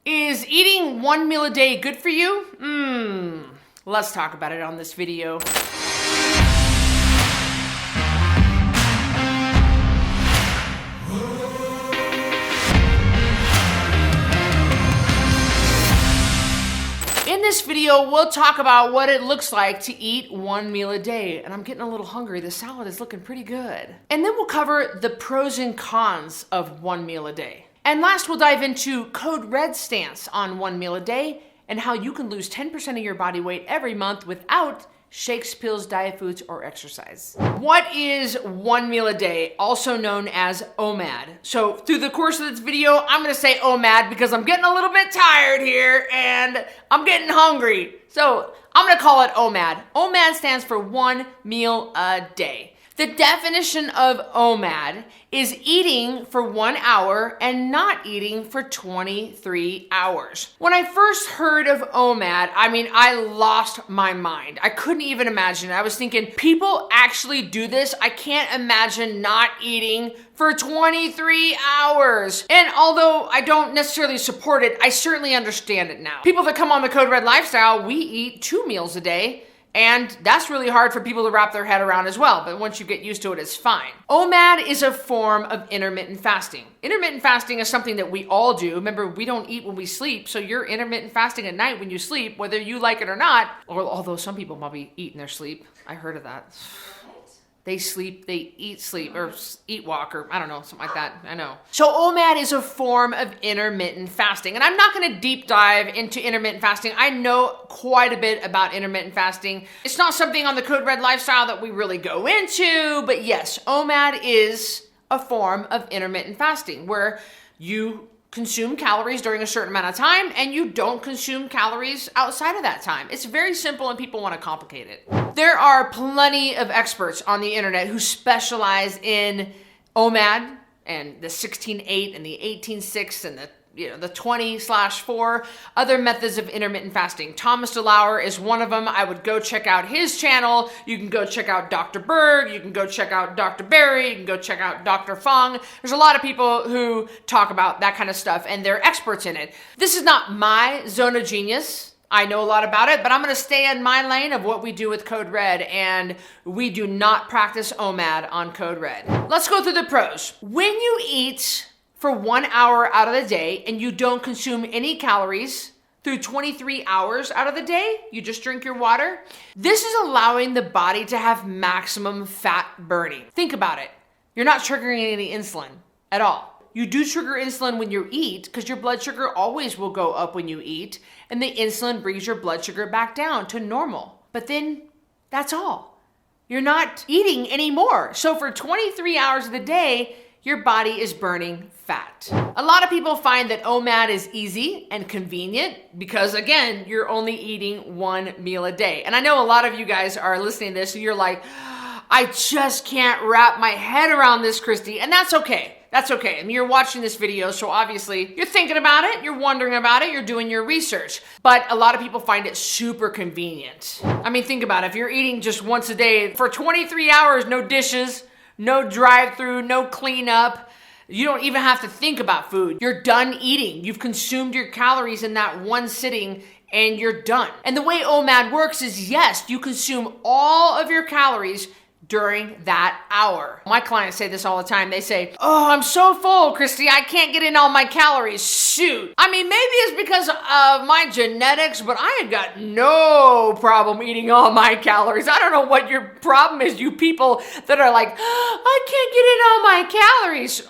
Is eating one meal a day good for you? Let's talk about it on this video. In this video, we'll talk about what it looks like to eat one meal a day. And I'm getting a little hungry. The salad is looking pretty good. And then we'll cover the pros and cons of one meal a day. And last, we'll dive into Code Red's stance on one meal a day and how you can lose 10% of your body weight every month without shakes, pills, diet foods, or exercise. What is one meal a day, also known as OMAD? So through the course of this video, I'm gonna say OMAD because I'm getting a little bit tired here and I'm getting hungry. So I'm gonna call it OMAD. OMAD stands for one meal a day. The definition of OMAD is eating for 1 hour and not eating for 23 hours. When I first heard of OMAD, I lost my mind. I couldn't even imagine it. I was thinking, people actually do this? I can't imagine not eating for 23 hours. And although I don't necessarily support it, I certainly understand it now. People that come on the Code Red lifestyle, we eat 2 meals a day. And that's really hard for people to wrap their head around as well. But once you get used to it, it's fine. OMAD is a form of intermittent fasting. Intermittent fasting is something that we all do. Remember, we don't eat when we sleep. So you're intermittent fasting at night when you sleep, whether you like it or not. Or although some people might eat in their sleep. I heard of that. They sleep, they eat sleep, or eat walk, or I don't know, something like that. I know. So OMAD is a form of intermittent fasting. And I'm not gonna deep dive into intermittent fasting. I know quite a bit about intermittent fasting. It's not something on the Code Red lifestyle that we really go into, but yes, OMAD is a form of intermittent fasting where you consume calories during a certain amount of time and you don't consume calories outside of that time. It's very simple and people want to complicate it. There are plenty of experts on the internet who specialize in OMAD and the 16-8 and the 18-6 and the 20/4, other methods of intermittent fasting. Thomas DeLauer is one of them. I would go check out his channel. You can go check out Dr. Berg. You can go check out Dr. Barry. You can go check out Dr. Fung. There's a lot of people who talk about that kind of stuff and they're experts in it. This is not my zone of genius. I know a lot about it, but I'm going to stay in my lane of what we do with Code Red, and we do not practice OMAD on Code Red. Let's go through the pros. When you eat for 1 hour out of the day and you don't consume any calories through 23 hours out of the day, you just drink your water, this is allowing the body to have maximum fat burning. Think about it. You're not triggering any insulin at all. You do trigger insulin when you eat because your blood sugar always will go up when you eat, and the insulin brings your blood sugar back down to normal. But then that's all. You're not eating anymore. So for 23 hours of the day, your body is burning fat. A lot of people find that OMAD is easy and convenient because, again, you're only eating 1 meal a day. And I know a lot of you guys are listening to this and you're like, I just can't wrap my head around this, Cristy. And that's okay. That's okay. You're watching this video, so obviously you're thinking about it, you're wondering about it, you're doing your research. But a lot of people find it super convenient. Think about it. If you're eating just once a day for 23 hours, no dishes, no drive-through, no cleanup. You don't even have to think about food. You're done eating. You've consumed your calories in that one sitting and you're done. And the way OMAD works is, yes, you consume all of your calories during that hour. My clients say this all the time. They say, oh, I'm so full, Cristy. I can't get in all my calories. Shoot. Maybe it's because of my genetics, but I have got no problem eating all my calories. I don't know what your problem is, you people that are like, I can't get in all my calories.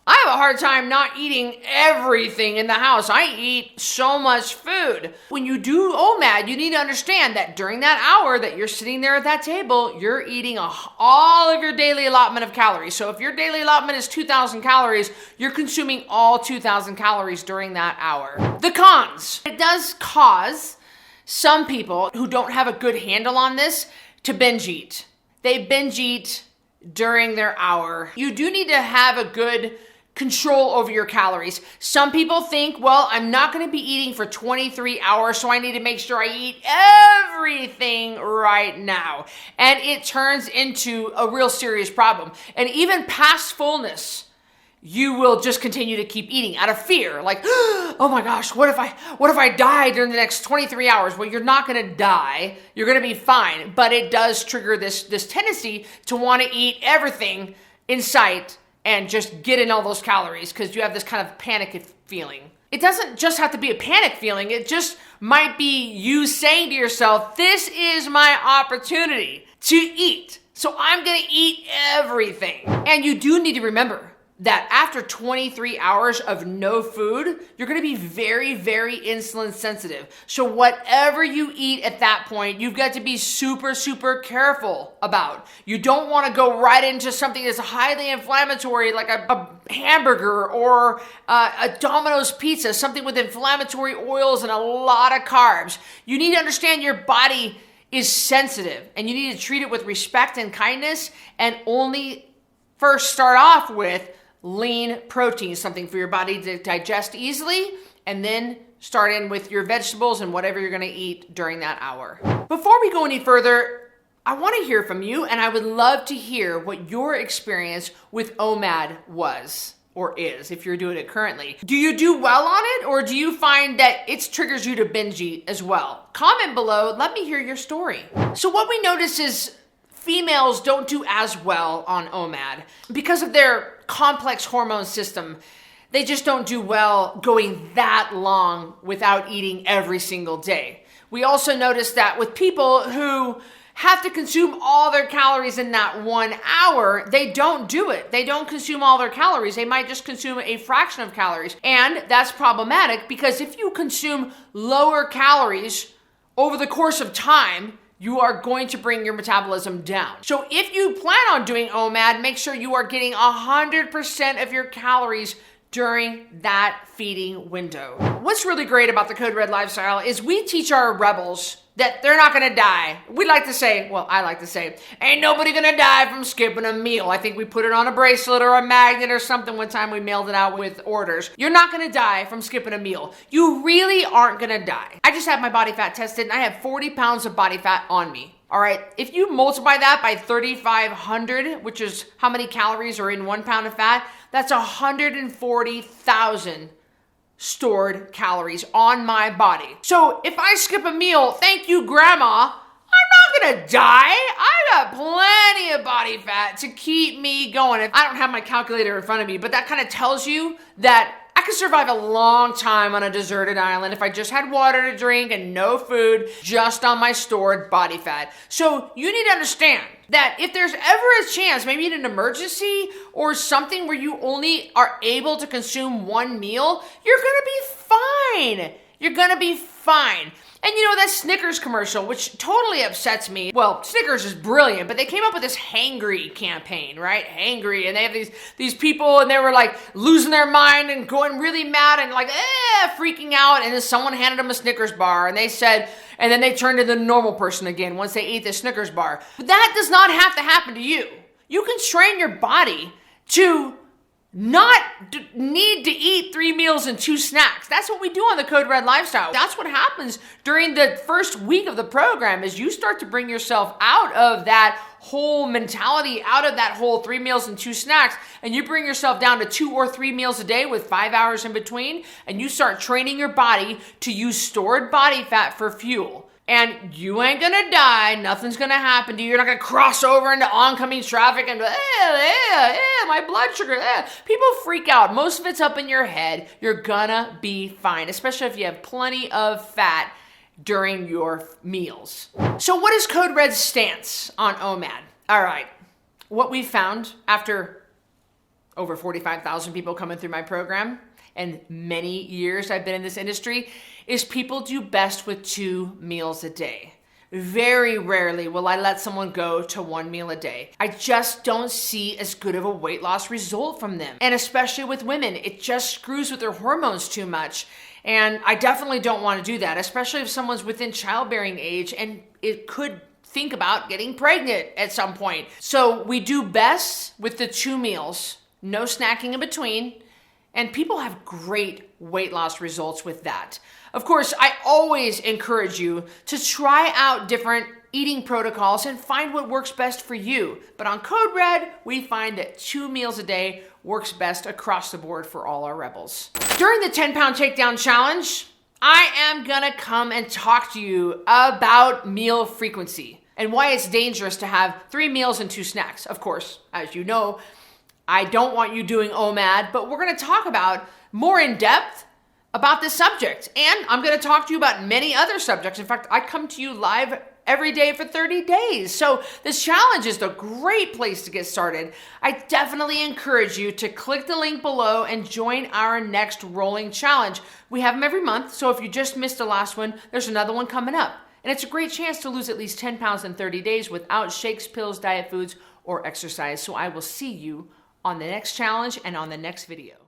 I have a hard time not eating everything in the house. I eat so much food. When you do OMAD, you need to understand that during that hour that you're sitting there at that table, you're eating all of your daily allotment of calories. So if your daily allotment is 2,000 calories, you're consuming all 2,000 calories during that hour. The cons. It does cause some people who don't have a good handle on this to binge eat. They binge eat during their hour. You do need to have a good control over your calories. Some people think, well, I'm not going to be eating for 23 hours, so I need to make sure I eat everything right now. And it turns into a real serious problem. And even past fullness you will just continue to keep eating out of fear. Like, oh my gosh, what if I die during the next 23 hours? Well, you're not going to die. You're going to be fine. But it does trigger this tendency to want to eat everything in sight and just get in all those calories because you have this kind of panic feeling. It doesn't just have to be a panic feeling. It just might be you saying to yourself, this is my opportunity to eat. So I'm going to eat everything. And you do need to remember that after 23 hours of no food, you're going to be very, very insulin sensitive. So whatever you eat at that point, you've got to be super, super careful about. You don't want to go right into something that's highly inflammatory, like a hamburger or a Domino's pizza, something with inflammatory oils and a lot of carbs. You need to understand your body is sensitive and you need to treat it with respect and kindness, and only first start off with lean protein, something for your body to digest easily, and then start in with your vegetables and whatever you're going to eat during that hour. Before we go any further, I want to hear from you, and I would love to hear what your experience with OMAD was or is, if you're doing it currently. Do you do well on it, or do you find that it triggers you to binge eat as well? Comment below, let me hear your story. So what we notice is females don't do as well on OMAD because of their complex hormone system. They just don't do well going that long without eating every single day. We also notice that with people who have to consume all their calories in that 1 hour, they don't do it. They don't consume all their calories. They might just consume a fraction of calories. And that's problematic because if you consume lower calories over the course of time, you are going to bring your metabolism down. So if you plan on doing OMAD, make sure you are getting 100% of your calories during that feeding window. What's really great about the Code Red lifestyle is we teach our rebels that they're not gonna die. We like to say, well, I like to say, ain't nobody gonna die from skipping a meal. I think we put it on a bracelet or a magnet or something one time we mailed it out with orders. You're not gonna die from skipping a meal. You really aren't gonna die. I just had my body fat tested and I have 40 pounds of body fat on me. All right, if you multiply that by 3,500, which is how many calories are in 1 pound of fat, that's 140,000 stored calories on my body. So if I skip a meal, thank you, Grandma, I'm not gonna die. I got plenty of body fat to keep me going. I don't have my calculator in front of me, but that kind of tells you that I could survive a long time on a deserted island if I just had water to drink and no food, just on my stored body fat. So you need to understand that if there's ever a chance, maybe in an emergency or something where you only are able to consume one meal, you're gonna be fine. You're gonna be fine. And you know, that Snickers commercial, which totally upsets me. Well, Snickers is brilliant, but they came up with this hangry campaign, right? Hangry, and they have these people, and they were like losing their mind and going really mad and like, freaking out. And then someone handed them a Snickers bar, and they said, and then they turned into the normal person again once they ate the Snickers bar. But that does not have to happen to you. You can train your body to not need to eat 3 meals and 2 snacks. That's what we do on the Code Red lifestyle. That's what happens during the first week of the program is you start to bring yourself out of that whole mentality, out of that whole 3 meals and 2 snacks, and you bring yourself down to 2 or 3 meals a day with 5 hours in between, and you start training your body to use stored body fat for fuel. And you ain't gonna die. Nothing's gonna happen to you. You're not gonna cross over into oncoming traffic and my blood sugar. People freak out. Most of it's up in your head. You're gonna be fine, especially if you have plenty of fat during your meals. So what is Code Red's stance on OMAD? All right. What we found after over 45,000 people coming through my program and many years I've been in this industry is people do best with 2 meals a day. Very rarely will I let someone go to 1 meal a day. I just don't see as good of a weight loss result from them. And especially with women, it just screws with their hormones too much. And I definitely don't want to do that, especially if someone's within childbearing age and it could think about getting pregnant at some point. So we do best with the 2 meals, no snacking in between, and people have great weight loss results with that. Of course, I always encourage you to try out different eating protocols and find what works best for you. But on Code Red, we find that 2 meals a day works best across the board for all our rebels. During the 10-pound takedown challenge, I am gonna come and talk to you about meal frequency and why it's dangerous to have 3 meals and 2 snacks. Of course, as you know, I don't want you doing OMAD, but we're gonna talk about more in depth about this subject. And I'm gonna talk to you about many other subjects. In fact, I come to you live every day for 30 days. So this challenge is a great place to get started. I definitely encourage you to click the link below and join our next rolling challenge. We have them every month, so if you just missed the last one, there's another one coming up. And it's a great chance to lose at least 10 pounds in 30 days without shakes, pills, diet foods, or exercise. So I will see you on the next challenge and on the next video.